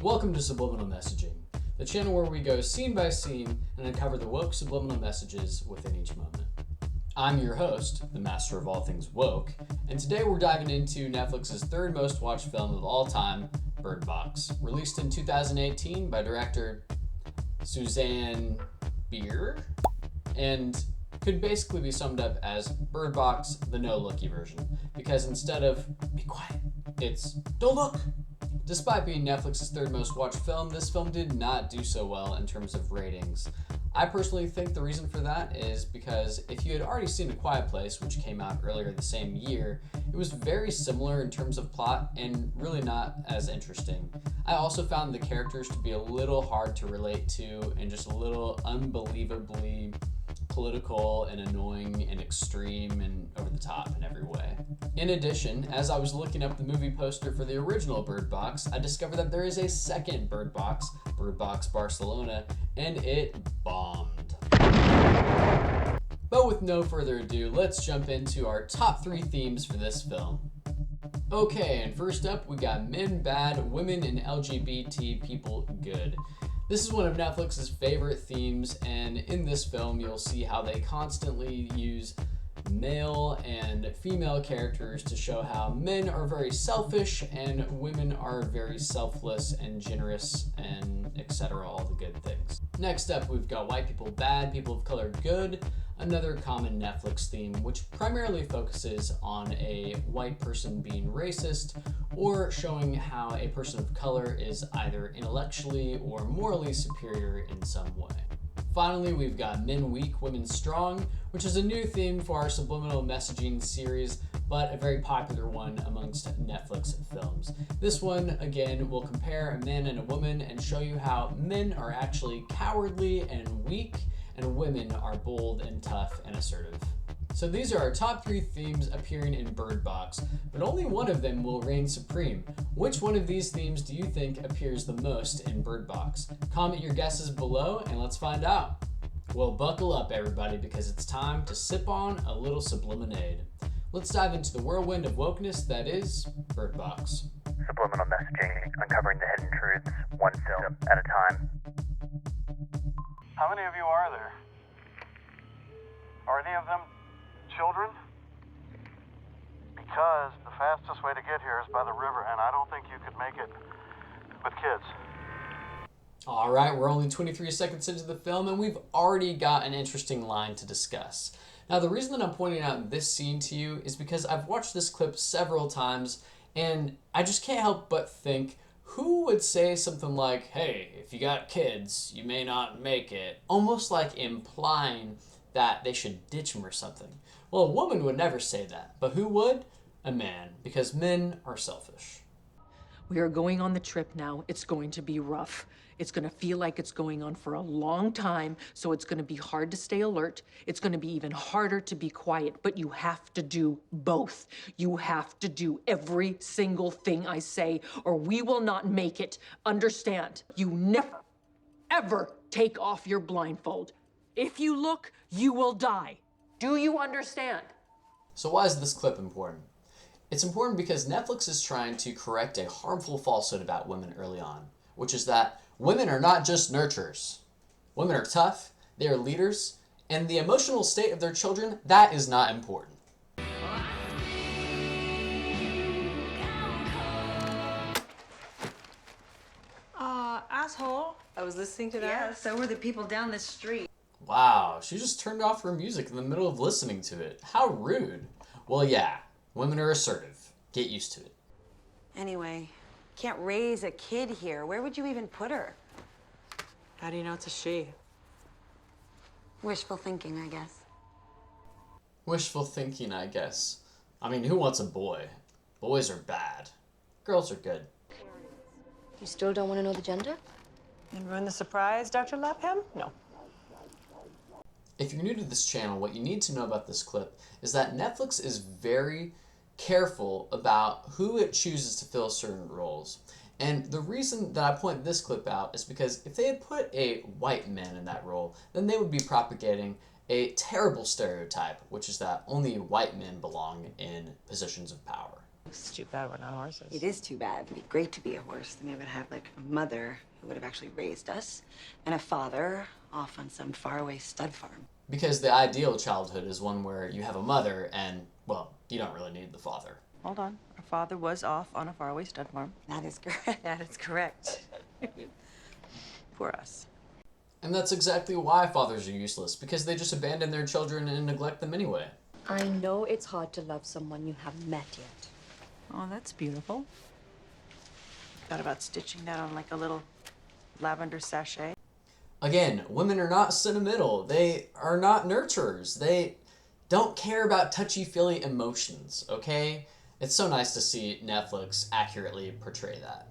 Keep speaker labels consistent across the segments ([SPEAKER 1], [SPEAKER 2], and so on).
[SPEAKER 1] Welcome to Subliminal Messaging, the channel where we go scene by scene and uncover the woke subliminal messages within each moment. I'm your host, the master of all things woke, and today we're diving into Netflix's third most watched film of all time, Bird Box, released in 2018 by director Susanne Bier, and could basically be summed up as Bird Box, the No-Looky version, because instead of be quiet, it's don't look. Despite being Netflix's third most watched film, this film did not do so well in terms of ratings. I personally think the reason for that is because if you had already seen A Quiet Place, which came out earlier the same year, it was very similar in terms of plot and really not as interesting. I also found the characters to be a little hard to relate to and just a little unbelievably political and annoying and extreme and over the top in every way. In addition, as I was looking up the movie poster for the original Bird Box, I discovered that there is a second Bird Box Barcelona, and it bombed. But with no further ado, let's jump into our top 3 themes for this film. Okay, and first up we got men bad, women and LGBT people good. This is one of Netflix's favorite themes, and in this film you'll see how they constantly use male and female characters to show how men are very selfish and women are very selfless and generous and etc. all the good things. Next up we've got white people bad, people of color good, another common Netflix theme which primarily focuses on a white person being racist or showing how a person of color is either intellectually or morally superior in some way. Finally, we've got Men Weak, Women Strong, which is a new theme for our Subliminal Messaging series, but a very popular one amongst Netflix films. This one, again, will compare a man and a woman and show you how men are actually cowardly and weak, and women are bold and tough and assertive. So these are our top 3 themes appearing in Bird Box, but only one of them will reign supreme. Which one of these themes do you think appears the most in Bird Box? Comment your guesses below and let's find out. Well, buckle up everybody, because it's time to sip on a little subliminade. Let's dive into the whirlwind of wokeness that is Bird Box.
[SPEAKER 2] Subliminal messaging, uncovering the hidden truths, one film at a time.
[SPEAKER 3] How many of you are there? Are any of them children? Because the fastest way to get here is by the river, and I don't think you could make it with kids.
[SPEAKER 1] Alright, we're only 23 seconds into the film and we've already got an interesting line to discuss. Now the reason that I'm pointing out this scene to you is because I've watched this clip several times and I just can't help but think, who would say something like, hey, if you got kids, you may not make it, almost like implying that they should ditch them or something. Well, a woman would never say that, but who would? A man, because men are selfish.
[SPEAKER 4] We are going on the trip now. It's going to be rough. It's going to feel like it's going on for a long time, so it's going to be hard to stay alert. It's going to be even harder to be quiet, but you have to do both. You have to do every single thing I say, or we will not make it. Understand? You never, ever take off your blindfold. If you look, you will die. Do you understand?
[SPEAKER 1] So why is this clip important? It's important because Netflix is trying to correct a harmful falsehood about women early on, which is that women are not just nurturers. Women are tough, they are leaders, and the emotional state of their children, that is not important.
[SPEAKER 5] Asshole. I was listening to that.
[SPEAKER 6] Yeah, so were the people down the street.
[SPEAKER 1] Wow, she just turned off her music in the middle of listening to it. How rude. Well, yeah, women are assertive. Get used to it.
[SPEAKER 6] Anyway, can't raise a kid here. Where would you even put her?
[SPEAKER 5] How do you know it's a she?
[SPEAKER 6] Wishful thinking, I guess.
[SPEAKER 1] Wishful thinking, I guess. I mean, who wants a boy? Boys are bad. Girls are good.
[SPEAKER 7] You still don't want to know the gender?
[SPEAKER 5] And ruin the surprise, Dr. Lapham? No.
[SPEAKER 1] If you're new to this channel, what you need to know about this clip is that Netflix is very careful about who it chooses to fill certain roles. And the reason that I point this clip out is because if they had put a white man in that role, then they would be propagating a terrible stereotype, which is that only white men belong in positions of power.
[SPEAKER 5] It's too bad we're not horses.
[SPEAKER 6] It is too bad. It'd be great to be a horse. Then we would have like a mother who would have actually raised us, and a father off on some faraway stud farm.
[SPEAKER 1] Because the ideal childhood is one where you have a mother and, well, you don't really need the father.
[SPEAKER 5] Hold on. Our father was off on a faraway stud farm.
[SPEAKER 6] That is correct.
[SPEAKER 5] That is correct. Poor us.
[SPEAKER 1] And that's exactly why fathers are useless, because they just abandon their children and neglect them anyway.
[SPEAKER 7] I know it's hard to love someone you haven't met yet.
[SPEAKER 5] Oh, that's beautiful. Thought about stitching that on like a little lavender sachet.
[SPEAKER 1] Again, women are not sentimental. They are not nurturers. They don't care about touchy-feely emotions, okay? It's so nice to see Netflix accurately portray that.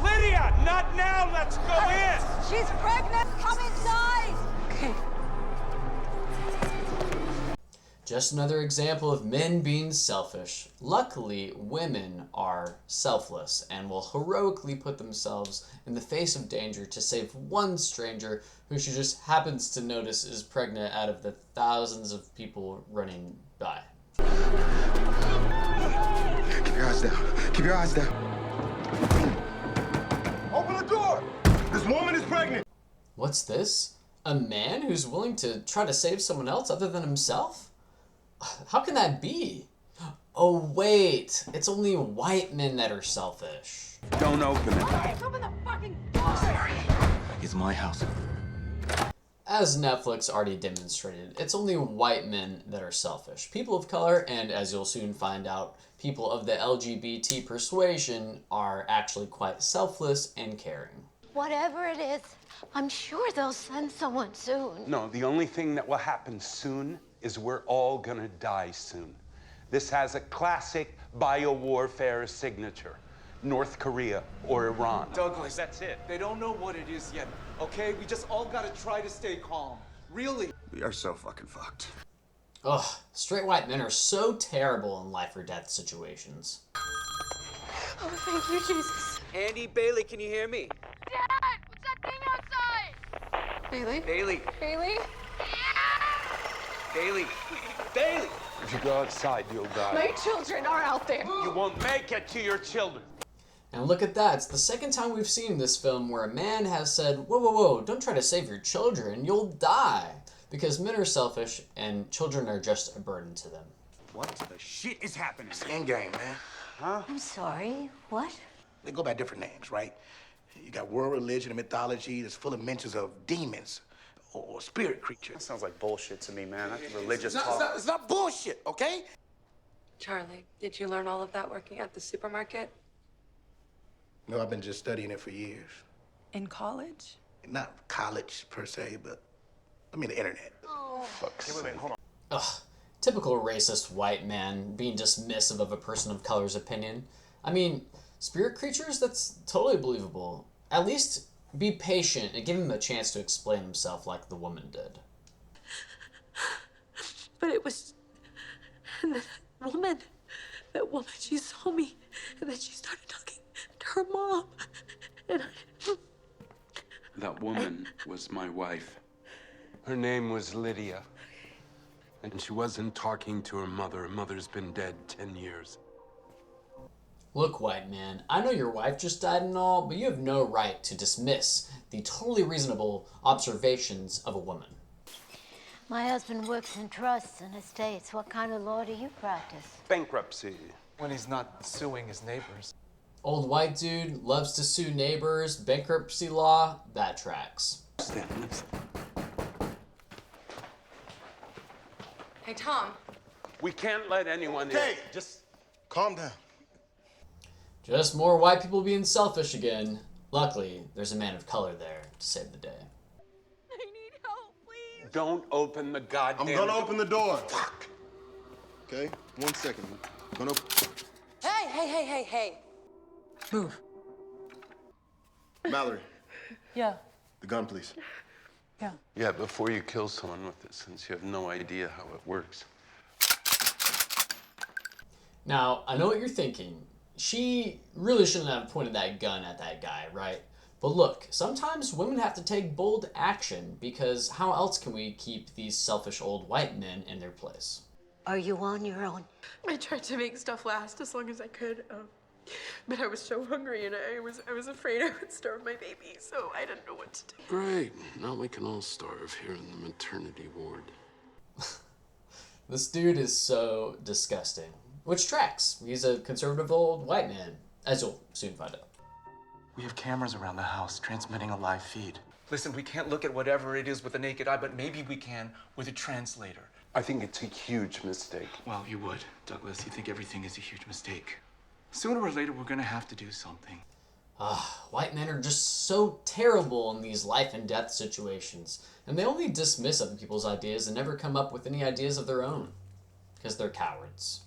[SPEAKER 8] Lydia, not now, let's go in!
[SPEAKER 6] She's pregnant! Come inside!
[SPEAKER 5] Okay.
[SPEAKER 1] Just another example of men being selfish. Luckily, women are selfless and will heroically put themselves in the face of danger to save one stranger who she just happens to notice is pregnant out of the thousands of people running by.
[SPEAKER 9] Keep your eyes down. Keep your eyes down.
[SPEAKER 8] Open the door! This woman is pregnant!
[SPEAKER 1] What's this? A man who's willing to try to save someone else other than himself? How can that be? Oh wait, it's only white men that are selfish.
[SPEAKER 8] Don't open it.
[SPEAKER 6] Please open the fucking door!
[SPEAKER 9] It's my house.
[SPEAKER 1] As Netflix already demonstrated, it's only white men that are selfish. People of color, and as you'll soon find out, people of the LGBT persuasion are actually quite selfless and caring.
[SPEAKER 10] Whatever it is, I'm sure they'll send someone soon.
[SPEAKER 11] No, the only thing that will happen soon is we're all gonna die soon. This has a classic biowarfare signature. North Korea or Iran.
[SPEAKER 8] Douglas,
[SPEAKER 11] That's it.
[SPEAKER 8] they don't know what it is yet, okay? We just all gotta try to stay calm. Really.
[SPEAKER 9] We are so fucking fucked.
[SPEAKER 1] Ugh, straight white men are so terrible in life or death situations.
[SPEAKER 10] Oh, thank you, Jesus.
[SPEAKER 8] Andy, Bailey, can you hear me?
[SPEAKER 10] Dad, what's that thing outside? Bailey?
[SPEAKER 8] Bailey,
[SPEAKER 10] Bailey?
[SPEAKER 8] Bailey, Bailey!
[SPEAKER 11] If you go outside, you'll die.
[SPEAKER 10] My children are out there.
[SPEAKER 11] You won't make it to your children.
[SPEAKER 1] And look at that, it's the second time we've seen in this film where a man has said, whoa, whoa, whoa, don't try to save your children, you'll die. Because men are selfish and children are just a burden to them.
[SPEAKER 8] What the shit is happening?
[SPEAKER 9] It's the end game, man.
[SPEAKER 10] I'm sorry, what?
[SPEAKER 9] They go by different names, right? You got world religion and mythology that's full of mentions of demons or spirit creatures.
[SPEAKER 11] Sounds like bullshit to me, man. That's religious
[SPEAKER 9] It's not bullshit, okay?
[SPEAKER 12] Charlie, did you learn all of that working at the supermarket?
[SPEAKER 9] No, I've been just studying it for years.
[SPEAKER 12] In college?
[SPEAKER 9] Not college per se, but I mean the internet.
[SPEAKER 1] Ugh, typical racist white man being dismissive of a person of color's opinion. I mean, spirit creatures, that's totally believable. At least be patient and give him a chance to explain himself like the woman did.
[SPEAKER 12] But it was... And that woman, she saw me, and then she started talking to her mom. And
[SPEAKER 11] That woman was my wife. Her name was Lydia. And she wasn't talking to her mother. Her mother's been dead 10 years.
[SPEAKER 1] Look, white man, I know your wife just died and all, but you have no right to dismiss the totally reasonable observations of a woman.
[SPEAKER 10] My husband works in trusts and estates. What kind of law do you practice?
[SPEAKER 11] Bankruptcy.
[SPEAKER 8] When he's not suing his neighbors.
[SPEAKER 1] Old white dude, loves to sue neighbors, bankruptcy law, that tracks.
[SPEAKER 12] Hey, Tom.
[SPEAKER 11] We can't let anyone in.
[SPEAKER 9] Okay, just calm down.
[SPEAKER 1] Just more white people being selfish again. Luckily, there's a man of color there to save the day.
[SPEAKER 10] I need help, please.
[SPEAKER 11] Don't open the goddamn
[SPEAKER 9] I'm gonna open the door. Fuck. Okay, 1 second. I'm gonna open.
[SPEAKER 12] Hey.
[SPEAKER 5] Move.
[SPEAKER 9] Mallory,
[SPEAKER 5] Yeah.
[SPEAKER 9] the gun, please.
[SPEAKER 11] Yeah, before you kill someone with it, since you have no idea how it works.
[SPEAKER 1] Now, I know what you're thinking. She really shouldn't have pointed that gun at that guy, right? But look, sometimes women have to take bold action because how else can we keep these selfish old white men in their place?
[SPEAKER 10] Are you on your own?
[SPEAKER 12] I tried to make stuff last as long as I could, but I was so hungry and I was afraid I would starve my baby, so I didn't know what to do.
[SPEAKER 11] Great. Now we can all starve here in the maternity ward.
[SPEAKER 1] This dude is so disgusting. Which tracks. He's a conservative old white man, as you'll soon find out.
[SPEAKER 8] We have cameras around the house transmitting a live feed. Listen, we can't look at whatever it is with the naked eye, but maybe we can with a translator.
[SPEAKER 11] I think it's a huge mistake.
[SPEAKER 8] Well, you would, Douglas. You think everything is a huge mistake. Sooner or later, we're gonna have to do something.
[SPEAKER 1] White men are just so terrible in these life and death situations. And they only dismiss other people's ideas and never come up with any ideas of their own. Because they're cowards.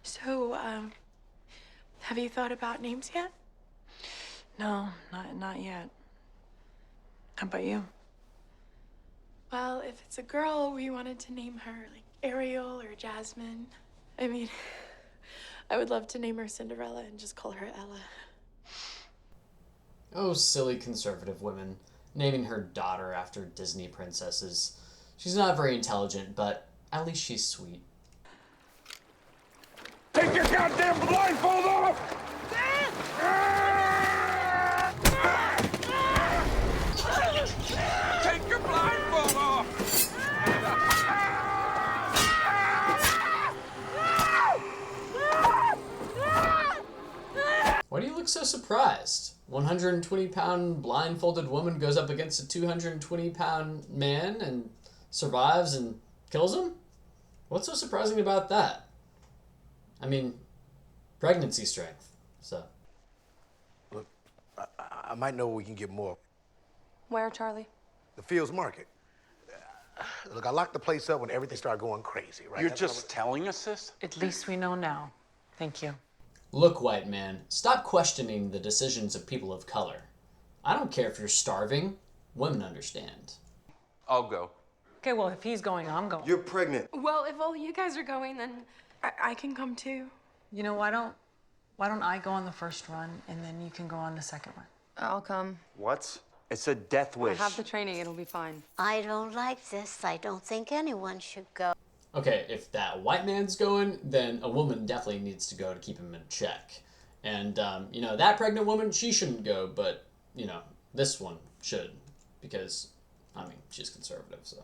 [SPEAKER 12] So, have you thought about names yet?
[SPEAKER 5] No, not yet. How about you?
[SPEAKER 12] Well, if it's a girl, we wanted to name her like Ariel or Jasmine. I mean, I would love to name her Cinderella and just call her Ella.
[SPEAKER 1] Oh, silly conservative women, naming her daughter after Disney princesses. She's not very intelligent, but at least she's sweet.
[SPEAKER 11] Take your goddamn blindfold off! Take your blindfold off!
[SPEAKER 1] Why do you look so surprised? 120-pound blindfolded woman goes up against a 220-pound man and survives and kills him? What's so surprising about that? I mean, pregnancy strength, so.
[SPEAKER 9] Look, I might know where we can get more.
[SPEAKER 12] Where, Charlie?
[SPEAKER 9] The Fields Market. Look, I locked the place up when everything started going crazy, right?
[SPEAKER 11] You're just telling us this?
[SPEAKER 5] At least we know now. Thank you.
[SPEAKER 1] Look, white man, stop questioning the decisions of people of color. I don't care if you're starving. Women understand.
[SPEAKER 11] I'll go.
[SPEAKER 5] Okay, well, if he's going, I'm going.
[SPEAKER 13] You're pregnant.
[SPEAKER 12] Well, if all you guys are going, then I can come too.
[SPEAKER 5] You know, why don't I go on the first run and then you can go on the second run?
[SPEAKER 14] I'll come.
[SPEAKER 13] What? It's a death wish.
[SPEAKER 14] I have the training, it'll be fine.
[SPEAKER 10] I don't like this. I don't think anyone should go.
[SPEAKER 1] Okay, if that white man's going, then a woman definitely needs to go to keep him in check. And, you know, that pregnant woman, she shouldn't go, but, you know, this one should. Because, I mean, she's conservative, so.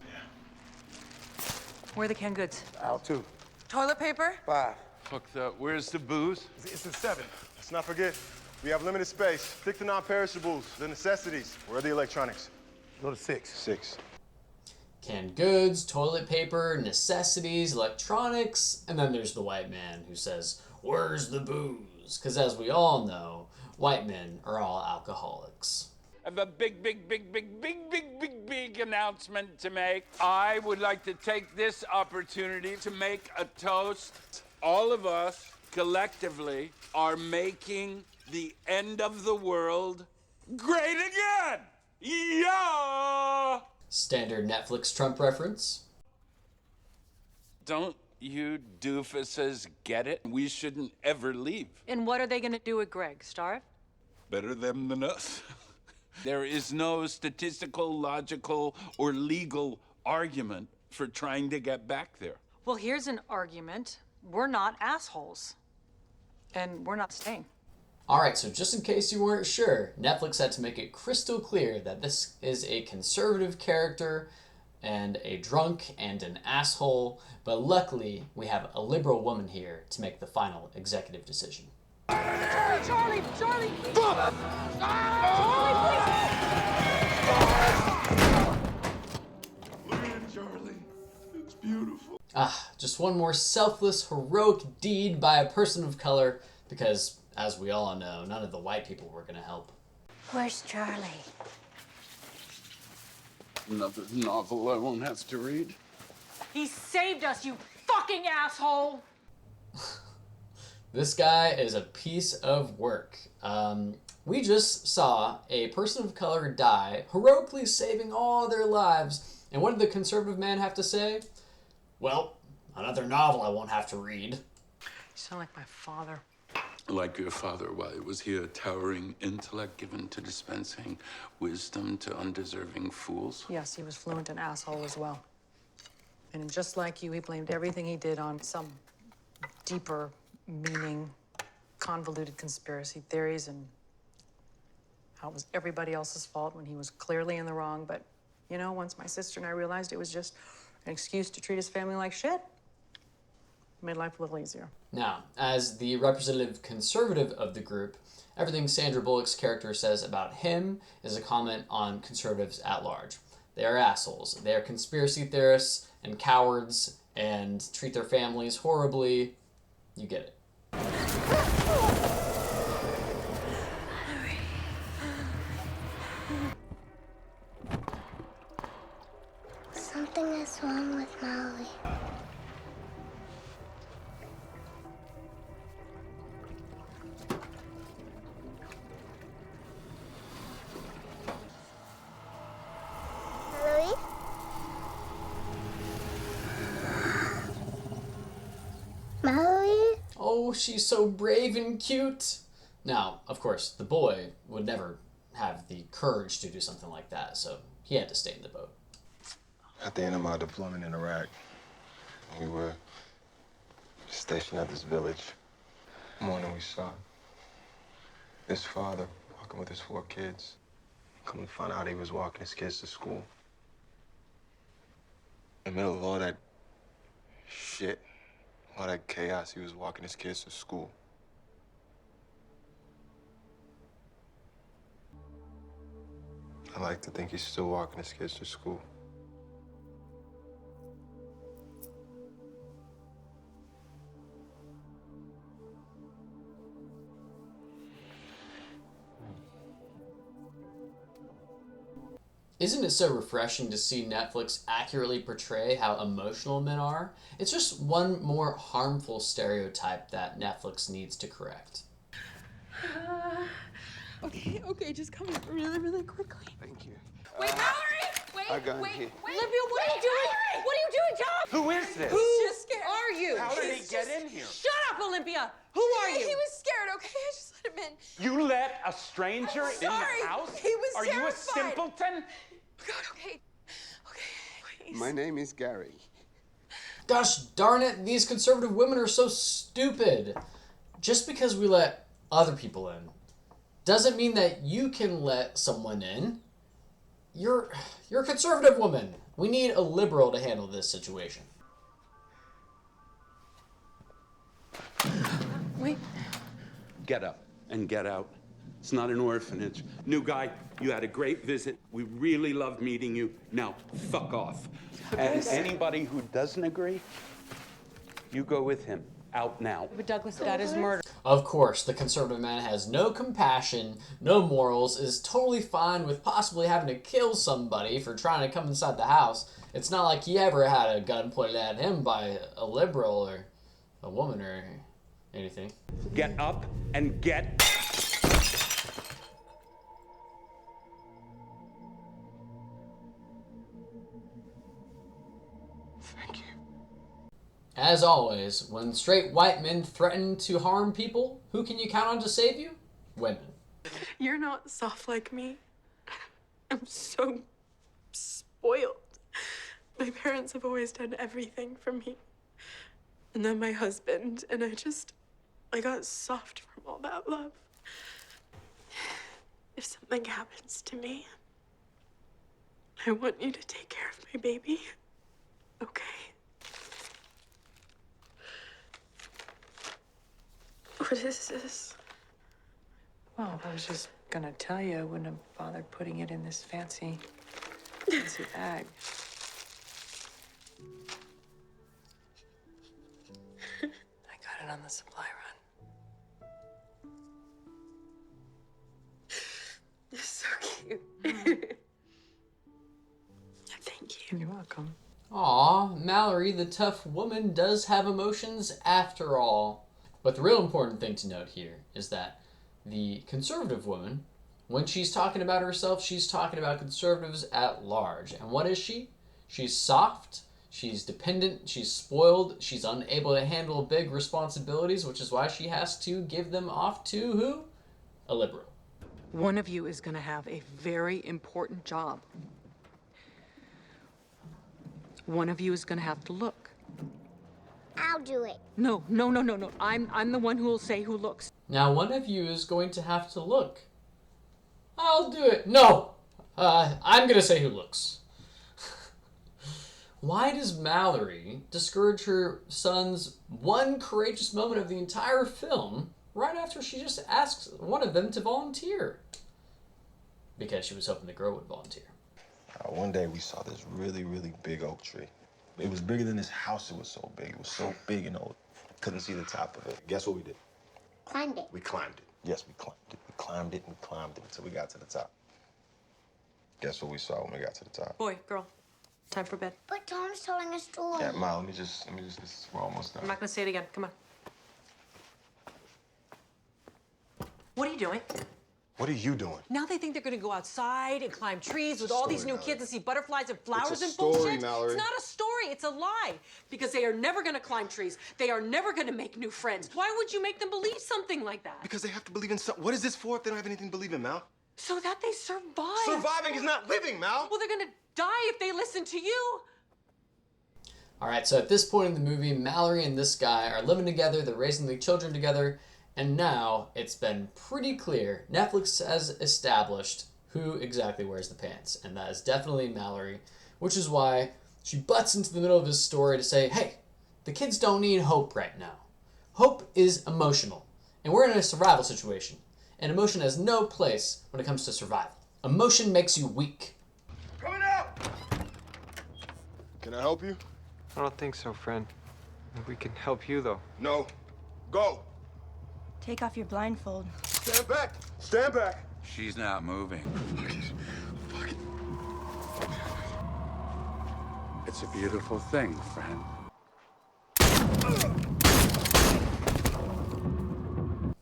[SPEAKER 5] Where are the canned goods?
[SPEAKER 9] Out too.
[SPEAKER 5] Toilet paper?
[SPEAKER 13] 5.
[SPEAKER 11] Fuck that. Where's the booze?
[SPEAKER 15] It's a 7. Let's not forget, we have limited space. Stick to non-perishables, the necessities. Where are the electronics?
[SPEAKER 9] Go to 6.
[SPEAKER 15] 6.
[SPEAKER 1] Canned goods, toilet paper, necessities, electronics, and then there's the white man who says, "Where's the booze?" Because as we all know, white men are all alcoholics.
[SPEAKER 11] I have a big announcement to make. I would like to take this opportunity to make a toast. All of us, collectively, are making the end of the world great again! Yeah!
[SPEAKER 1] Standard Netflix Trump reference.
[SPEAKER 11] Don't you doofuses get it? We shouldn't ever leave.
[SPEAKER 5] And what are they gonna do with Greg? Starve?
[SPEAKER 11] Better them than us. There is no statistical, logical, or legal argument for trying to get back there.
[SPEAKER 5] Well, here's an argument. We're not assholes. And we're not staying.
[SPEAKER 1] Alright, so just in case you weren't sure, Netflix had to make it crystal clear that this is a conservative character and a drunk and an asshole, but luckily we have a liberal woman here to make the final executive decision.
[SPEAKER 12] Charlie! Charlie!
[SPEAKER 11] Look at Charlie. It's beautiful.
[SPEAKER 1] Just one more selfless, heroic deed by a person of color, because, as we all know, none of the white people were gonna help.
[SPEAKER 10] Where's Charlie?
[SPEAKER 11] Another novel I won't have to read.
[SPEAKER 5] He saved us, you fucking asshole!
[SPEAKER 1] This guy is a piece of work. We just saw a person of color die, heroically saving all their lives. And what did the conservative man have to say? Well, another novel I won't have to read.
[SPEAKER 5] You sound like my father.
[SPEAKER 11] Like your father, why was he a towering intellect given to dispensing wisdom to undeserving fools?
[SPEAKER 5] Yes, he was fluent in asshole as well.
[SPEAKER 16] And just like you, he blamed everything he did on some deeper meaning, convoluted conspiracy theories, and how it was everybody else's fault when he was clearly in the wrong. But, you know, once my sister and I realized it was just an excuse to treat his family like shit, it made life a little easier.
[SPEAKER 1] Now, as the representative conservative of the group, everything Sandra Bullock's character says about him is a comment on conservatives at large. They are assholes. They are conspiracy theorists and cowards and treat their families horribly. You get it.
[SPEAKER 10] Something is wrong with Malorie. Malorie? Malorie?
[SPEAKER 1] Oh, she's so brave and cute. Now, of course, the boy would never have the courage to do something like that, so he had to stay in the boat.
[SPEAKER 17] At the end of my deployment in Iraq, we were stationed at this village. One morning we saw this father walking with his 4 kids. Come to find out he was walking his kids to school. In the middle of all that shit, all that chaos, he was walking his kids to school. I like to think he's still walking his kids to school.
[SPEAKER 1] Isn't it so refreshing to see Netflix accurately portray how emotional men are? It's just one more harmful stereotype that Netflix needs to correct.
[SPEAKER 12] Okay, just come really, really quickly.
[SPEAKER 17] Thank you.
[SPEAKER 12] Wait, Malorie! Wait,
[SPEAKER 17] I got
[SPEAKER 12] wait,
[SPEAKER 17] here.
[SPEAKER 12] wait.
[SPEAKER 16] Olympia, what are you doing?
[SPEAKER 12] Malorie!
[SPEAKER 16] What are you doing, Tom?
[SPEAKER 11] Who is this?
[SPEAKER 16] Who
[SPEAKER 12] just scared.
[SPEAKER 16] are you?
[SPEAKER 11] How did he
[SPEAKER 12] He's
[SPEAKER 11] get
[SPEAKER 12] just-
[SPEAKER 11] in here?
[SPEAKER 16] Shut up, Olympia! Who are you?
[SPEAKER 12] He was scared, okay? I just let him in.
[SPEAKER 11] You let a stranger in
[SPEAKER 12] Sorry.
[SPEAKER 11] the house?
[SPEAKER 12] He was
[SPEAKER 11] Are you a
[SPEAKER 12] terrified.
[SPEAKER 11] simpleton?
[SPEAKER 12] God, okay. Okay, please.
[SPEAKER 17] My name is Gary.
[SPEAKER 1] Gosh darn it, these conservative women are so stupid. Just because we let other people in doesn't mean that you can let someone in. You're a conservative woman. We need a liberal to handle this situation.
[SPEAKER 12] Wait.
[SPEAKER 18] Get up and get out. It's not an orphanage. New guy, you had a great visit. We really loved meeting you. Now, fuck off. And anybody who doesn't agree, you go with him. Out now.
[SPEAKER 16] But Douglas, that is murder.
[SPEAKER 1] Of course, the conservative man has no compassion, no morals, is totally fine with possibly having to kill somebody for trying to come inside the house. It's not like he ever had a gun pointed at him by a liberal or a woman or anything.
[SPEAKER 18] Get up and get...
[SPEAKER 1] As always, when straight white men threaten to harm people, who can you count on to save you? Women.
[SPEAKER 12] You're not soft like me. I'm so spoiled. My parents have always done everything for me. And then my husband, and I got soft from all that love. If something happens to me, I want you to take care of my baby, okay? What is this?
[SPEAKER 5] Well, I was just gonna tell you, I wouldn't have bothered putting it in this fancy bag. I got it on the supply run.
[SPEAKER 12] It's so cute. Thank you.
[SPEAKER 5] You're welcome.
[SPEAKER 1] Aw, Mallory, the tough woman, does have emotions after all. But the real important thing to note here is that the conservative woman, when she's talking about herself, she's talking about conservatives at large. And what is she? She's soft, she's dependent, she's spoiled, she's unable to handle big responsibilities, which is why she has to give them off to who? A liberal.
[SPEAKER 4] One of you is going to have a very important job. One of you is gonna have to look.
[SPEAKER 10] I'll do it.
[SPEAKER 4] No. I'm the one who will say who looks.
[SPEAKER 1] Now, one of you is going to have to look. I'll do it. No! I'm gonna say who looks. Why does Malorie discourage her son's one courageous moment of the entire film right after she just asks one of them to volunteer? Because she was hoping the girl would volunteer.
[SPEAKER 17] One day we saw this really, really big oak tree. It was bigger than this house. It was so big. It was so big, you know, couldn't see the top of it. Guess what we did?
[SPEAKER 10] Climbed it.
[SPEAKER 17] We climbed it. Yes, we climbed it. We climbed it and climbed it until we got to the top. Guess what we saw when we got to the top?
[SPEAKER 14] Boy, girl, time for bed.
[SPEAKER 10] But Tom's telling a story.
[SPEAKER 17] Yeah, Ma, let me just, we're almost done.
[SPEAKER 14] I'm not gonna say it again. Come on. What are you doing?
[SPEAKER 17] What are you doing?
[SPEAKER 14] Now they think they're gonna go outside and climb trees with all these new kids and see butterflies and flowers
[SPEAKER 17] It's a
[SPEAKER 14] and
[SPEAKER 17] story,
[SPEAKER 14] bullshit.
[SPEAKER 17] Malorie.
[SPEAKER 14] It's not a story, it's a lie. Because they are never gonna climb trees. They are never gonna make new friends. Why would you make them believe something like that?
[SPEAKER 17] Because they have to believe in something. What is this for if they don't have anything to believe in, Mal?
[SPEAKER 14] So that they survive.
[SPEAKER 17] Surviving is not living, Mal.
[SPEAKER 14] Well, they're gonna die if they listen to you.
[SPEAKER 1] All right, so at this point in the movie, Malorie and this guy are living together, they're raising the children together, and now it's been pretty clear. Netflix has established who exactly wears the pants, and that is definitely Malorie, which is why she butts into the middle of his story to say, hey, the kids don't need hope right now. Hope is emotional, and we're in a survival situation, and emotion has no place when it comes to survival. Emotion makes you weak.
[SPEAKER 15] Coming out!
[SPEAKER 17] Can I help you?
[SPEAKER 19] I don't think so, friend. We can help you, though.
[SPEAKER 17] No. Go.
[SPEAKER 20] Take off your blindfold.
[SPEAKER 15] Stand back! Stand back!
[SPEAKER 11] She's not moving. It's a beautiful thing, friend.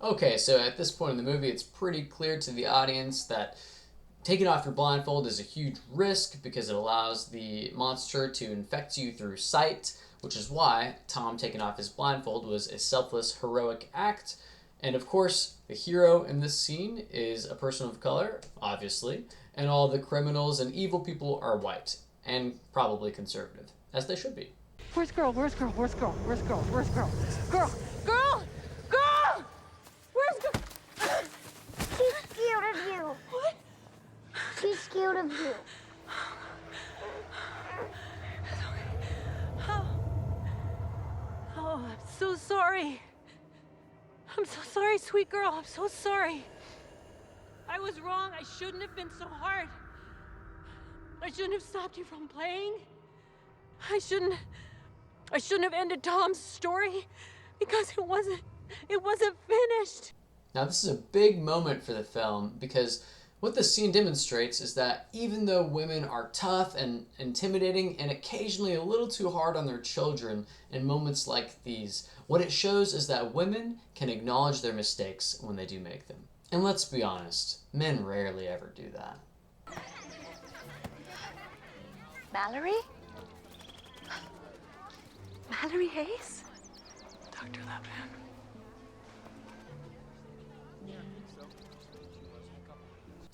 [SPEAKER 1] Okay, so at this point in the movie, it's pretty clear to the audience that taking off your blindfold is a huge risk because it allows the monster to infect you through sight, which is why Tom taking off his blindfold was a selfless, heroic act. And of course, the hero in this scene is a person of color, obviously, and all the criminals and evil people are white, and probably conservative, as they should be.
[SPEAKER 4] Where's girl? Where's girl? Where's girl? Where's girl? Where's girl? Girl! Girl! Girl! Where's girl?
[SPEAKER 10] She's scared of you.
[SPEAKER 4] What?
[SPEAKER 10] She's scared of you.
[SPEAKER 4] Oh, I'm so sorry. I'm so sorry, sweet girl. I'm so sorry. I was wrong. I shouldn't have been so hard. I shouldn't have stopped you from playing. I shouldn't have ended Tom's story because it wasn't finished.
[SPEAKER 1] Now, this is a big moment for the film because what this scene demonstrates is that even though women are tough and intimidating and occasionally a little too hard on their children in moments like these, what it shows is that women can acknowledge their mistakes when they do make them. And let's be honest, men rarely ever do that.
[SPEAKER 5] Malorie? Malorie Hayes? Dr. Lapin.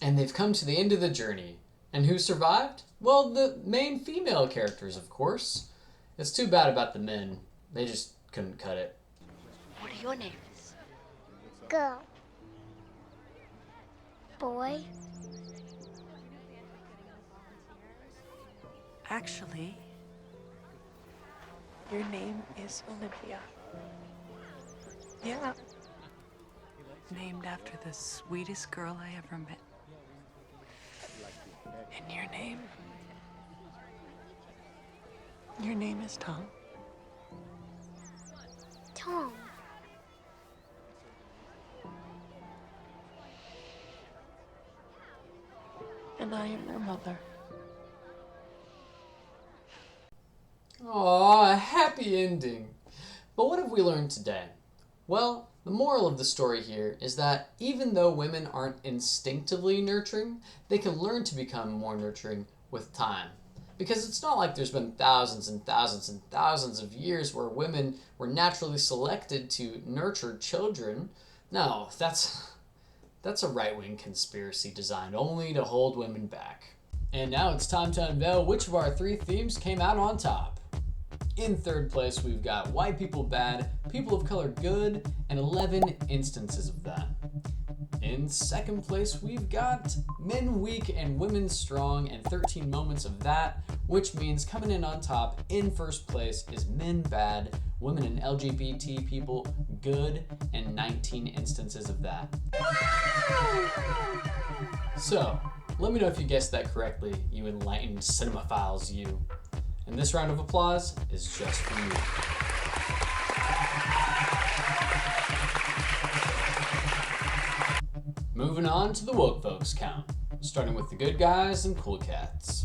[SPEAKER 1] And they've come to the end of the journey. And who survived? Well, the main female characters, of course. It's too bad about the men. They just couldn't cut it.
[SPEAKER 10] What are your names? Girl. Boy.
[SPEAKER 5] Actually, your name is Olivia. Yeah. Named after the sweetest girl I ever met. And your name is Tom.
[SPEAKER 10] Tom.
[SPEAKER 5] And I am your mother.
[SPEAKER 1] Aw, a happy ending. But what have we learned today? Well, the moral of the story here is that even though women aren't instinctively nurturing, they can learn to become more nurturing with time. Because it's not like there's been thousands and thousands and thousands of years where women were naturally selected to nurture children. No, that's a right-wing conspiracy designed only to hold women back. And now it's time to unveil which of our 3 themes came out on top. In third place, we've got white people bad, people of color good, and 11 instances of that. In second place, we've got men weak and women strong and 13 moments of that, which means coming in on top in first place is men bad, women and LGBT people good, and 19 instances of that. So, let me know if you guessed that correctly, you enlightened cinemaphiles, you. And this round of applause is just for you. Moving on to the woke folks count, starting with the good guys and cool cats.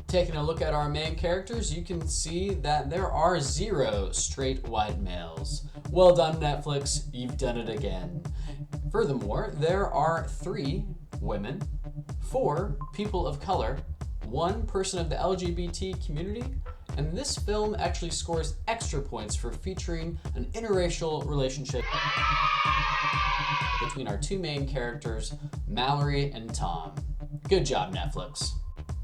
[SPEAKER 1] Taking a look at our main characters, you can see that there are 0 straight white males. Well done, Netflix, you've done it again. Furthermore, there are 3 women, 4 people of color, 1 person of the LGBT community, and this film actually scores extra points for featuring an interracial relationship between our 2 main characters, Malorie and Tom. Good job, Netflix.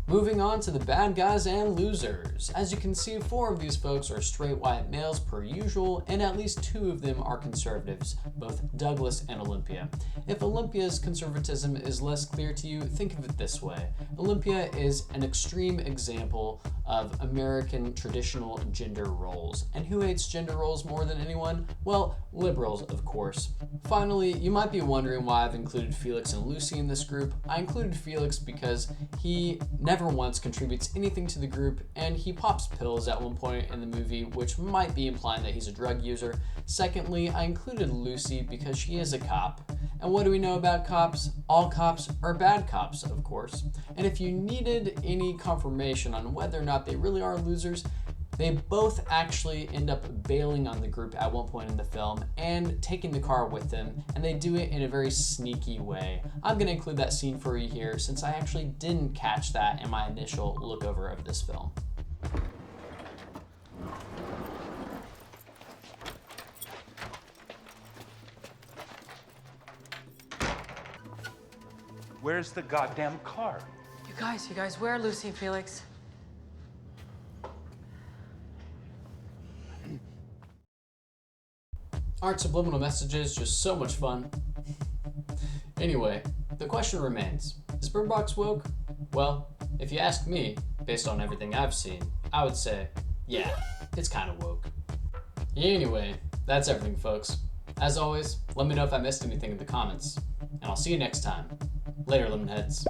[SPEAKER 1] Moving on to the bad guys and losers. As you can see, 4 of these folks are straight white males per usual, and at least 2 of them are conservatives, both Douglas and Olympia. If Olympia's conservatism is less clear to you, think of it this way. Olympia is an extreme example of American traditional gender roles. And who hates gender roles more than anyone? Well, liberals, of course. Finally, you might be wondering why I've included Felix and Lucy in this group. I included Felix because he never once contributes anything to the group, and he pops pills at one point in the movie, which might be implying that he's a drug user. Secondly, I included Lucy because she is a cop. And what do we know about cops? All cops are bad cops, of course. And if you needed any confirmation on whether or not they really are losers, they both actually end up bailing on the group at one point in the film and taking the car with them, and they do it in a very sneaky way. I'm gonna include that scene for you here since I actually didn't catch that in my initial look over of this film.
[SPEAKER 18] Where's the goddamn car?
[SPEAKER 16] You guys, where are Lucy and Felix?
[SPEAKER 1] Aren't subliminal messages just so much fun? Anyway, the question remains, is Bird Box woke? Well, if you ask me, based on everything I've seen, I would say, yeah, it's kind of woke. Anyway, that's everything, folks. As always, let me know if I missed anything in the comments, and I'll see you next time. Later, Lemonheads.